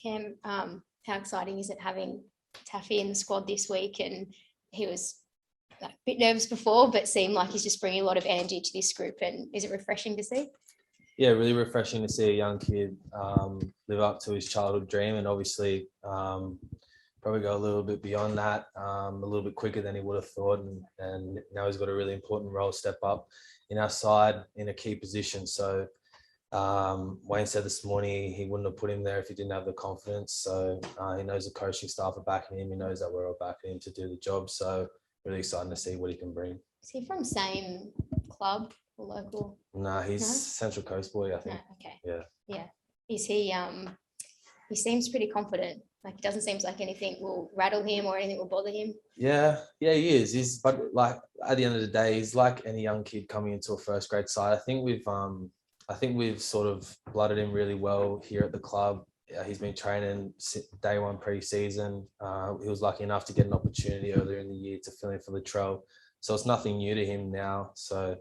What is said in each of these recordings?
Cam, how exciting is it having Taffy in the squad this week? And he was a bit nervous before, but seemed like he's just bringing a lot of energy to this group. And is it refreshing to see? Yeah, really refreshing to see a young kid live up to his childhood dream, and obviously probably go a little bit beyond that, a little bit quicker than he would have thought. And now he's got a really important role, step up in our side in a key position. So Wayne said this morning he wouldn't have put him there if he didn't have the confidence. So he knows the coaching staff are backing him. He knows that we're all backing him to do the job. So really exciting to see what he can bring. Is he from same club or local? No, he's Central Coast boy, I think. No, okay. Yeah. Is he? He seems pretty confident. Like, it doesn't seem like anything will rattle him or anything will bother him. Yeah, he is. But like at the end of the day, he's like any young kid coming into a first grade side. I think we've sort of blooded him really well here at the club. He's been training day one pre-season. He was lucky enough to get an opportunity earlier in the year to fill in for Latrell. So it's nothing new to him now. So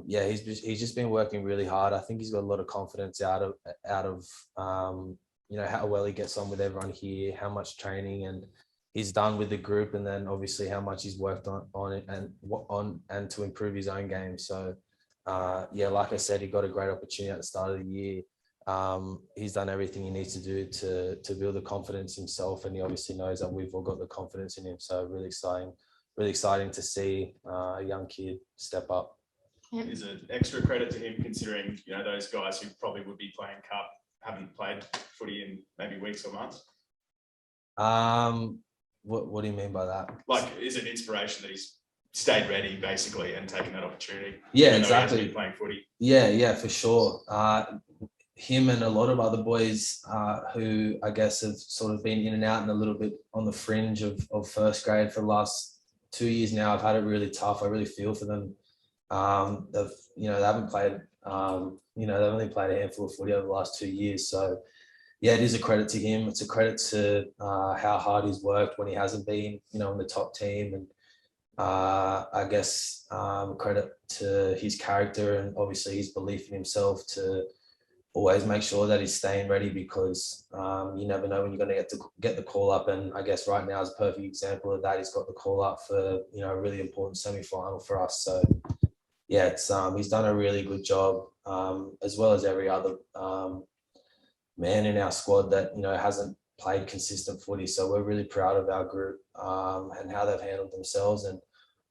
he's just been working really hard. I think he's got a lot of confidence out of how well he gets on with everyone here, how much training and he's done with the group, and then obviously how much he's worked on it and to improve his own game. So like I said, he got a great opportunity at the start of the year. He's done everything he needs to do to build the confidence himself, and he obviously knows that we've all got the confidence in him. So really exciting to see a young kid step up. Is it extra credit to him considering, those guys who probably would be playing cup haven't played footy in maybe weeks or months? What do you mean by that? Like, is it inspiration that he's stayed ready basically and taken that opportunity? Yeah, exactly. He hasn't been playing footy. Yeah, for sure. Him and a lot of other boys who I guess have sort of been in and out and a little bit on the fringe of first grade for the last 2 years now. I've had it really tough. I really feel for them. They haven't played. They've only played a handful of footy over the last 2 years. So yeah, it is a credit to him. It's a credit to how hard he's worked when he hasn't been, in the top team, and I guess credit to his character and obviously his belief in himself to always make sure that he's staying ready, because you never know when you're going to get the call up. And I guess right now is a perfect example of that. He's got the call up for a really important semi-final for us. So yeah, it's he's done a really good job, as well as every other man in our squad that hasn't played consistent footy. So we're really proud of our group and how they've handled themselves, and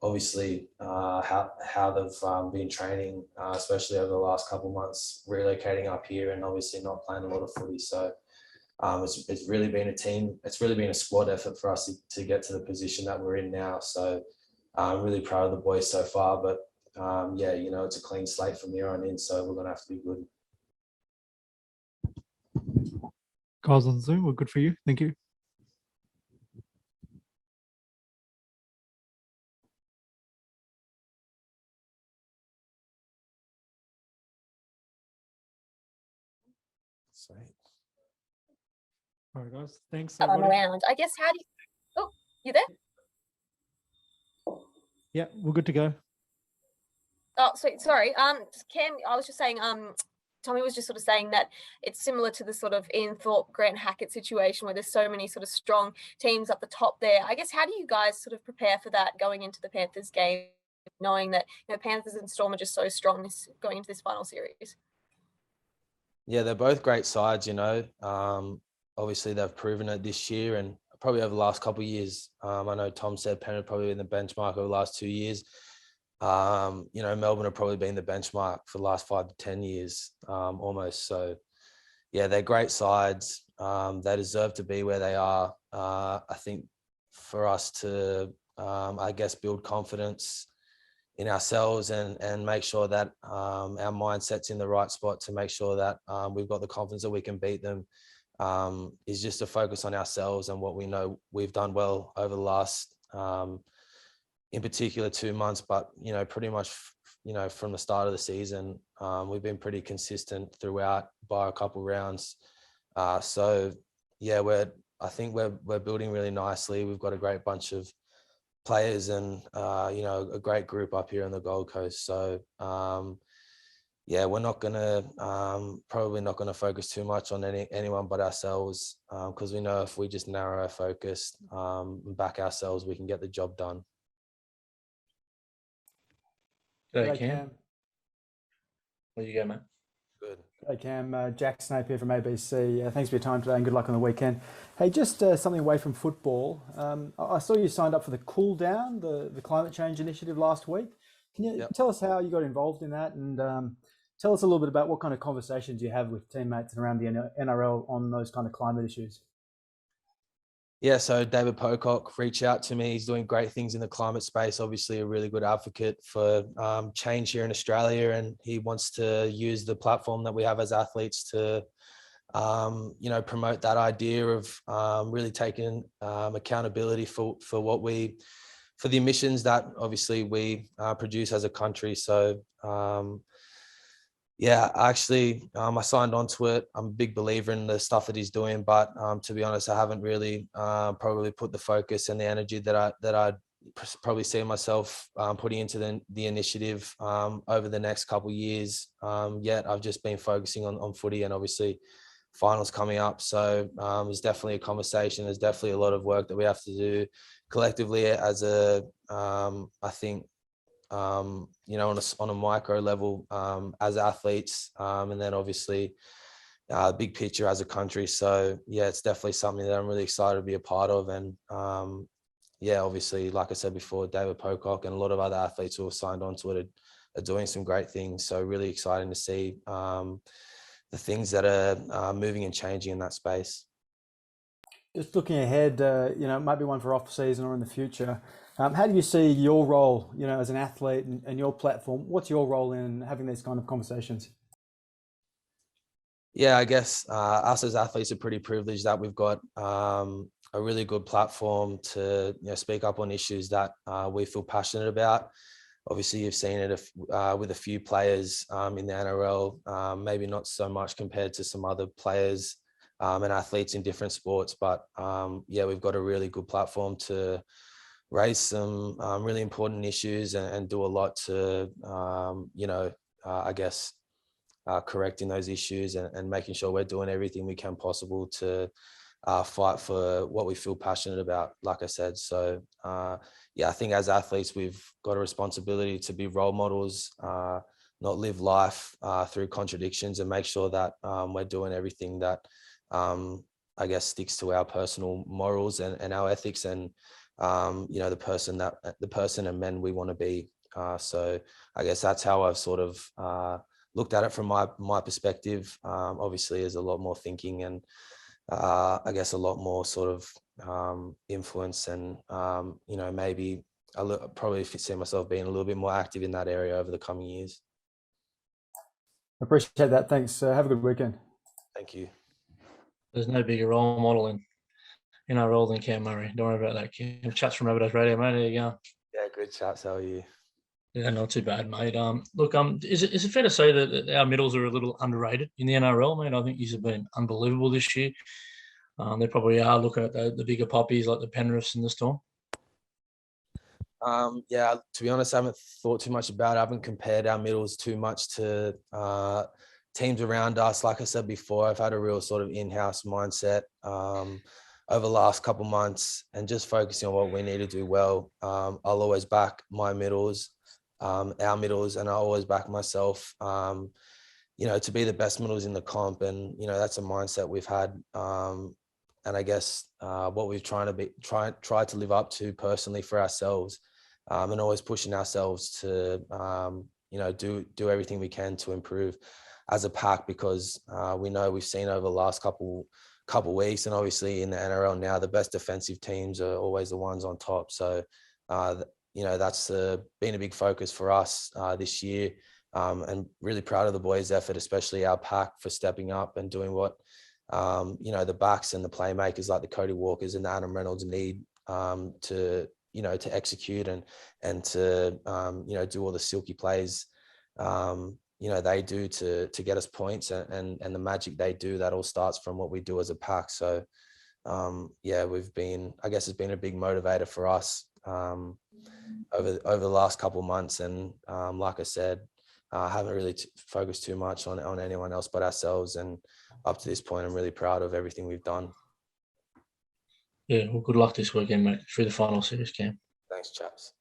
obviously how they've been training, especially over the last couple of months, relocating up here and obviously not playing a lot of footy. So it's really been a team. It's really been a squad effort for us to get to the position that we're in now. So I'm really proud of the boys so far. But it's a clean slate from here on in. So we're going to have to be good. Guys on Zoom, we're good for you. Thank you. Sweet. All right, guys. Thanks. I'm around. I guess, how do you... Oh, you there? Yeah, we're good to go. Oh, sweet. Sorry. Cam, I was just saying, Tommy was just sort of saying that it's similar to the sort of Ian Thorpe, Grant Hackett situation where there's so many sort of strong teams up the top there. I guess, how do you guys sort of prepare for that going into the Panthers game, knowing that Panthers and Storm are just so strong going into this final series? Yeah, they're both great sides, Obviously, they've proven it this year and probably over the last couple of years. I know Tom said Penn had probably been the benchmark over the last 2 years. Melbourne have probably been the benchmark for the last 5 to 10 years, almost. So, yeah, they're great sides. They deserve to be where they are. I think for us to, build confidence in ourselves and make sure that our mindset's in the right spot to make sure that we've got the confidence that we can beat them, is just to focus on ourselves and what we know we've done well over the last, in particular 2 months, but, pretty much, from the start of the season, we've been pretty consistent throughout by a couple rounds. So yeah, I think we're building really nicely. We've got a great bunch of players and, a great group up here on the Gold Coast. So, yeah, we're not gonna probably not gonna focus too much on anyone but ourselves, because we know if we just narrow our focus and back ourselves, we can get the job done. G'day, G'day, Cam. Cam. Where you go, mate? Good. G'day, Cam. Jack Snape here from ABC. Thanks for your time today and good luck on the weekend. Hey, just something away from football. I saw you signed up for the Cool Down, the climate change initiative last week. Can you Yep. tell us how you got involved in that, and tell us a little bit about what kind of conversations you have with teammates around the NRL on those kind of climate issues? Yeah, so David Pocock reached out to me. He's doing great things in the climate space, obviously a really good advocate for change here in Australia. And he wants to use the platform that we have as athletes to, promote that idea of really taking accountability for the emissions that obviously we produce as a country. So, yeah, actually, I signed on to it. I'm a big believer in the stuff that he's doing, but to be honest, I haven't really probably put the focus and the energy that I'd probably see myself putting into the initiative over the next couple of years. Yet I've just been focusing on footy, and obviously finals coming up. So there's definitely a conversation. There's definitely a lot of work that we have to do collectively as I think, on a micro level as athletes, and then obviously big picture as a country. So yeah, it's definitely something that I'm really excited to be a part of. And yeah, obviously, like I said before, David Pocock and a lot of other athletes who have signed on to it are doing some great things. So really exciting to see the things that are moving and changing in that space. Just looking ahead, it might be one for off season or in the future. How do you see your role, as an athlete and your platform? What's your role in having these kind of conversations? Yeah, I guess us as athletes are pretty privileged that we've got a really good platform to speak up on issues that we feel passionate about. Obviously, you've seen it with a few players in the NRL, maybe not so much compared to some other players and athletes in different sports. But yeah, we've got a really good platform to raise some really important issues and do a lot to, I guess, correcting those issues and making sure we're doing everything we can possible to fight for what we feel passionate about, like I said. So yeah, I think as athletes, we've got a responsibility to be role models, not live life through contradictions, and make sure that we're doing everything that I guess sticks to our personal morals and our ethics and the person and men we want to be. So I guess that's how I've sort of looked at it from my perspective. Obviously, there's a lot more thinking and I guess a lot more sort of influence and maybe probably see myself being a little bit more active in that area over the coming years. Appreciate that. Thanks. Have a good weekend. Thank you. There's no bigger role model in our role than Cam Murray. Don't worry about that, Cam. Chats from Rabbitohs Radio, mate. There you go. Yeah, good chats. How are you? Yeah, not too bad, mate. Look, is it fair to say that our middles are a little underrated in the NRL, mate? I think these have been unbelievable this year. They probably are looking at the bigger poppies like the Penriths and the Storm. Yeah, to be honest, I haven't thought too much about it. I haven't compared our middles too much to teams around us. Like I said before, I've had a real sort of in-house mindset over the last couple of months and just focusing on what we need to do well. I'll always back my middles, our middles, and I always back myself, to be the best middles in the comp. And, that's a mindset we've had. And I guess what we've tried to live up to personally for ourselves, and always pushing ourselves to, do everything we can to improve as a pack, because we know we've seen over the last couple weeks, and obviously in the NRL now, the best defensive teams are always the ones on top. So, that's been a big focus for us this year, and really proud of the boys' effort, especially our pack, for stepping up and doing what the backs and the playmakers like the Cody Walkers and the Adam Reynolds need to execute and to do all the silky plays they do to get us points and the magic they do. That all starts from what we do as a pack. So yeah, it's been a big motivator for us over the last couple of months. And like I said, haven't really focused too much on anyone else but ourselves. And up to this point, I'm really proud of everything we've done. Yeah, well, good luck this weekend, mate, through the final series, Cam. Thanks, chaps.